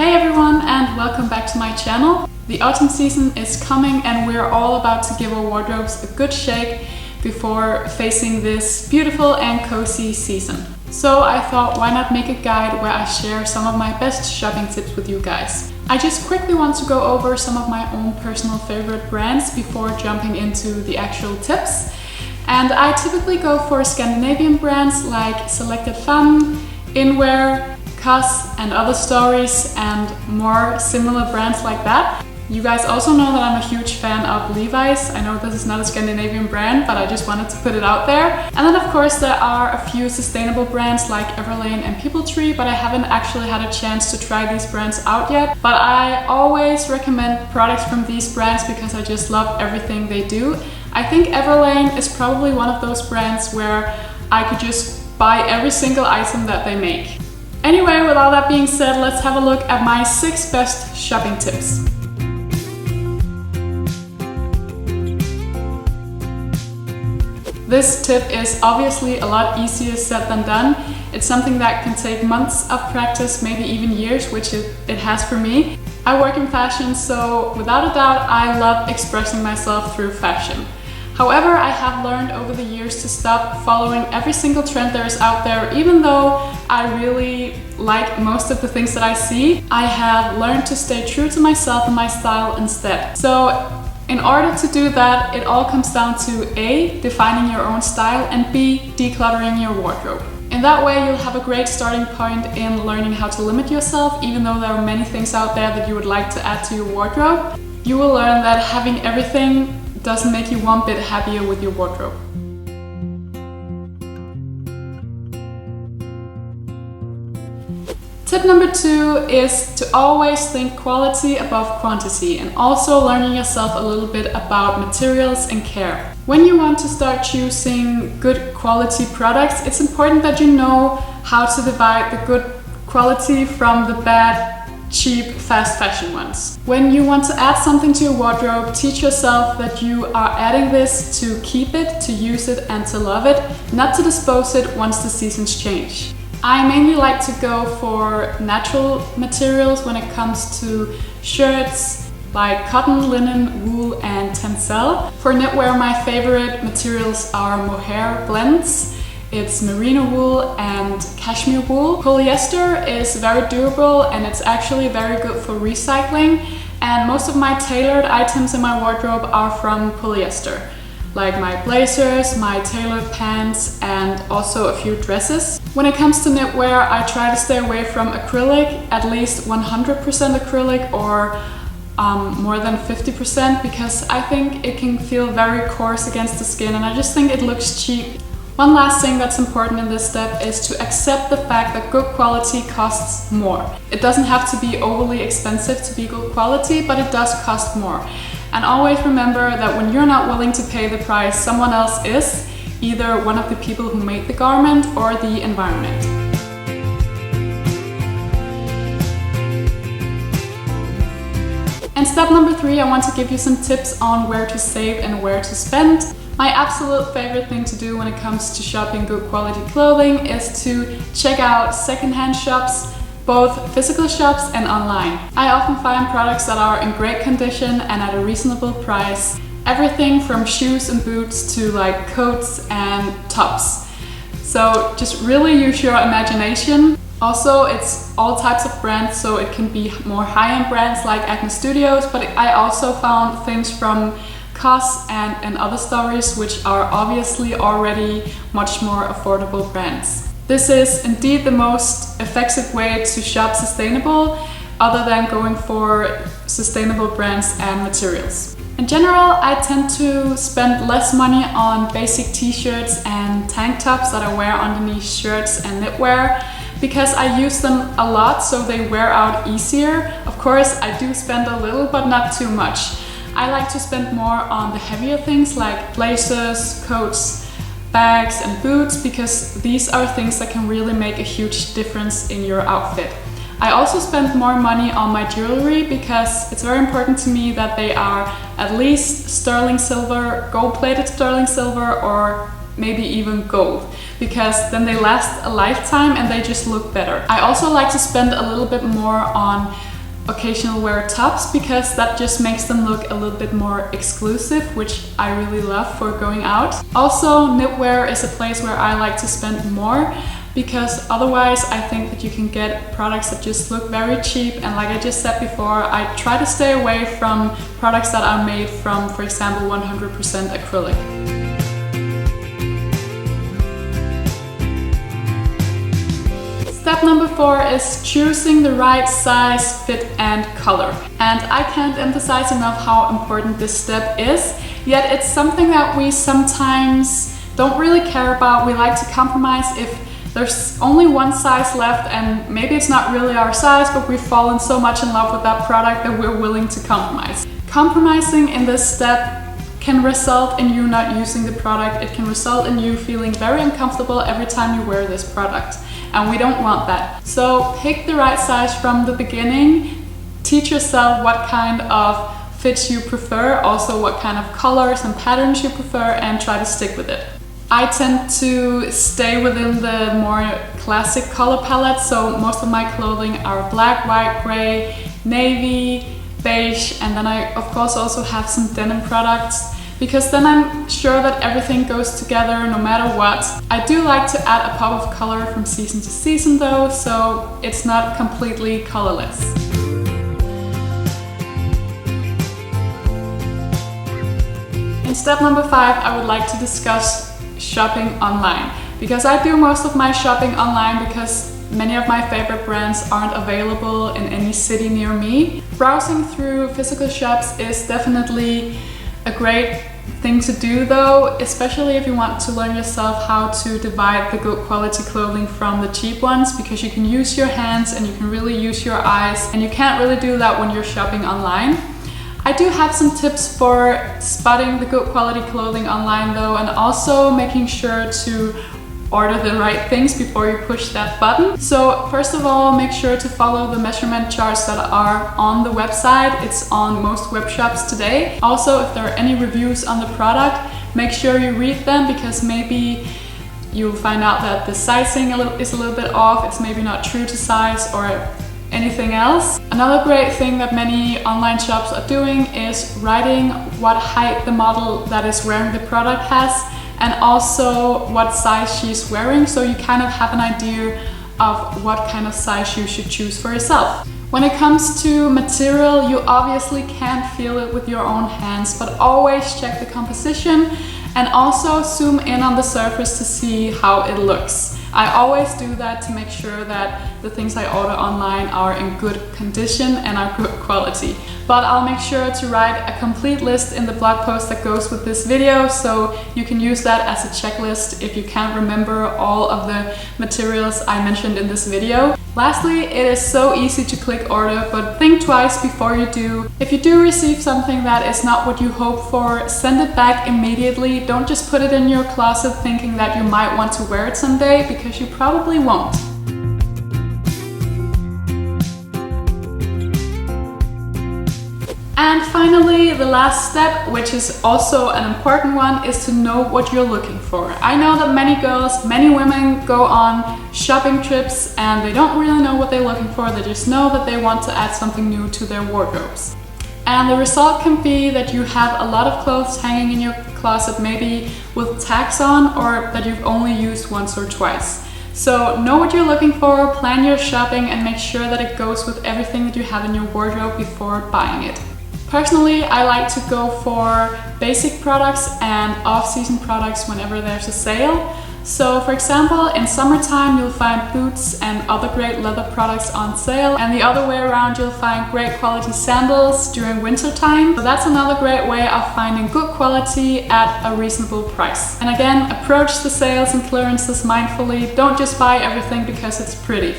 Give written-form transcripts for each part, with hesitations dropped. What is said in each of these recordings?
Hey everyone, and welcome back to my channel. The autumn season is coming and we're all about to give our wardrobes a good shake before facing this beautiful and cozy season. So I thought, why not make a guide where I share some of my best shopping tips with you guys. I just quickly want to go over some of my own personal favorite brands before jumping into the actual tips. And I typically go for Scandinavian brands like Selected Femme, Inwear, COS and Other Stories, and more similar brands like that. You guys also know that I'm a huge fan of Levi's. I know this is not a Scandinavian brand, but I just wanted to put it out there. And then of course there are a few sustainable brands like Everlane and Peopletree, but I haven't actually had a chance to try these brands out yet. But I always recommend products from these brands because I just love everything they do. I think Everlane is probably one of those brands where I could just buy every single item that they make. Anyway, with all that being said, let's have a look at my 6 best shopping tips. This tip is obviously a lot easier said than done. It's something that can take months of practice, maybe even years, which it has for me. I work in fashion, so without a doubt, I love expressing myself through fashion. However, I have learned over the years to stop following every single trend there is out there. Even though I really like most of the things that I see, I have learned to stay true to myself and my style instead. So in order to do that, it all comes down to A, defining your own style, and B, decluttering your wardrobe. In that way, you'll have a great starting point in learning how to limit yourself, even though there are many things out there that you would like to add to your wardrobe. You will learn that having everything doesn't make you one bit happier with your wardrobe. Tip number 2 is to always think quality above quantity, and also learning yourself a little bit about materials and care. When you want to start choosing good quality products, it's important that you know how to divide the good quality from the bad, cheap, fast fashion ones. When you want to add something to your wardrobe, teach yourself that you are adding this to keep it, to use it and to love it, not to dispose it once the seasons change. I mainly like to go for natural materials when it comes to shirts, like cotton, linen, wool and tencel. For knitwear, my favorite materials are mohair blends. It's merino wool and cashmere wool. Polyester is very durable and it's actually very good for recycling. And most of my tailored items in my wardrobe are from polyester, like my blazers, my tailored pants, and also a few dresses. When it comes to knitwear, I try to stay away from acrylic, at least 100% acrylic or more than 50%, because I think it can feel very coarse against the skin and I just think it looks cheap. One last thing that's important in this step is to accept the fact that good quality costs more. It doesn't have to be overly expensive to be good quality, but it does cost more. And always remember that when you're not willing to pay the price, someone else is, either one of the people who made the garment or the environment. And step number 3, I want to give you some tips on where to save and where to spend. My absolute favorite thing to do when it comes to shopping good quality clothing is to check out secondhand shops, both physical shops and online. I often find products that are in great condition and at a reasonable price. Everything from shoes and boots to like coats and tops. So just really use your imagination. Also, it's all types of brands, so it can be more high-end brands like Acne Studios, but I also found things from COS and Other Stories, which are obviously already much more affordable brands. This is indeed the most effective way to shop sustainable, other than going for sustainable brands and materials. In general, I tend to spend less money on basic t-shirts and tank tops that I wear underneath shirts and knitwear, because I use them a lot, so they wear out easier. Of course, I do spend a little, but not too much. I like to spend more on the heavier things like blazers, coats, bags and boots, because these are things that can really make a huge difference in your outfit. I also spend more money on my jewelry because it's very important to me that they are at least sterling silver, gold-plated sterling silver, or maybe even gold, because then they last a lifetime and they just look better. I also like to spend a little bit more on occasional wear tops, because that just makes them look a little bit more exclusive, which I really love for going out. Also, knitwear is a place where I like to spend more, because otherwise I think that you can get products that just look very cheap, and like I just said before, I try to stay away from products that are made from, for example, 100% acrylic. Step number 4 is choosing the right size, fit and color. And I can't emphasize enough how important this step is, yet it's something that we sometimes don't really care about. We like to compromise if there's only one size left and maybe it's not really our size, but we've fallen so much in love with that product that we're willing to compromise. Compromising in this step can result in you not using the product. It can result in you feeling very uncomfortable every time you wear this product, and we don't want that. So pick the right size from the beginning. Teach yourself what kind of fits you prefer, also what kind of colors and patterns you prefer, and try to stick with it. I tend to stay within the more classic color palette, so most of my clothing are black, white, gray, navy, beige, and then I of course also have some denim products, because then I'm sure that everything goes together no matter what. I do like to add a pop of color from season to season though, so it's not completely colorless. In step number 5, I would like to discuss shopping online, because I do most of my shopping online because many of my favorite brands aren't available in any city near me. Browsing through physical shops is definitely a great thing to do though, especially if you want to learn yourself how to divide the good quality clothing from the cheap ones, because you can use your hands and you can really use your eyes, and you can't really do that when you're shopping online. I do have some tips for spotting the good quality clothing online though, and also making sure to order the right things before you push that button. So first of all, make sure to follow the measurement charts that are on the website. It's on most web shops today. Also, if there are any reviews on the product, make sure you read them, because maybe you'll find out that the sizing is a little bit off, it's maybe not true to size or anything else. Another great thing that many online shops are doing is writing what height the model that is wearing the product has, and also what size she's wearing, so you kind of have an idea of what kind of size you should choose for yourself. When it comes to material, you obviously can't feel it with your own hands, but always check the composition and also zoom in on the surface to see how it looks. I always do that to make sure that the things I order online are in good condition and are good quality. But I'll make sure to write a complete list in the blog post that goes with this video, so you can use that as a checklist if you can't remember all of the materials I mentioned in this video. Lastly, it is so easy to click order, but think twice before you do. If you do receive something that is not what you hope for, send it back immediately. Don't just put it in your closet thinking that you might want to wear it someday, because you probably won't. And finally, the last step, which is also an important one, is to know what you're looking for. I know that many girls, many women go on shopping trips and they don't really know what they're looking for. They just know that they want to add something new to their wardrobes. And the result can be that you have a lot of clothes hanging in your closet, maybe with tags on, or that you've only used once or twice. So know what you're looking for, plan your shopping, and make sure that it goes with everything that you have in your wardrobe before buying it. Personally, I like to go for basic products and off-season products whenever there's a sale. So for example, in summertime you'll find boots and other great leather products on sale, and the other way around you'll find great quality sandals during winter time. So that's another great way of finding good quality at a reasonable price. And again, approach the sales and clearances mindfully. Don't just buy everything because it's pretty.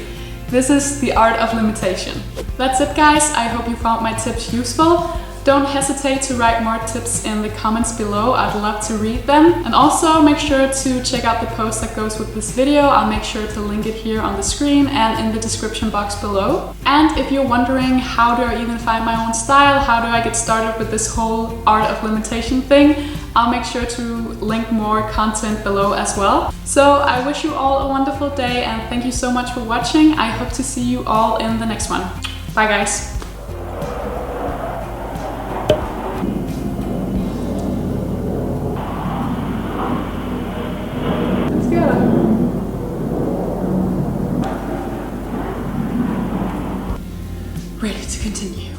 This is the art of limitation. That's it guys, I hope you found my tips useful. Don't hesitate to write more tips in the comments below. I'd love to read them. And also make sure to check out the post that goes with this video. I'll make sure to link it here on the screen and in the description box below. And if you're wondering how do I even find my own style, how do I get started with this whole art of limitation thing, I'll make sure to link more content below as well. So I wish you all a wonderful day and thank you so much for watching. I hope to see you all in the next one. Bye guys. Ready to continue.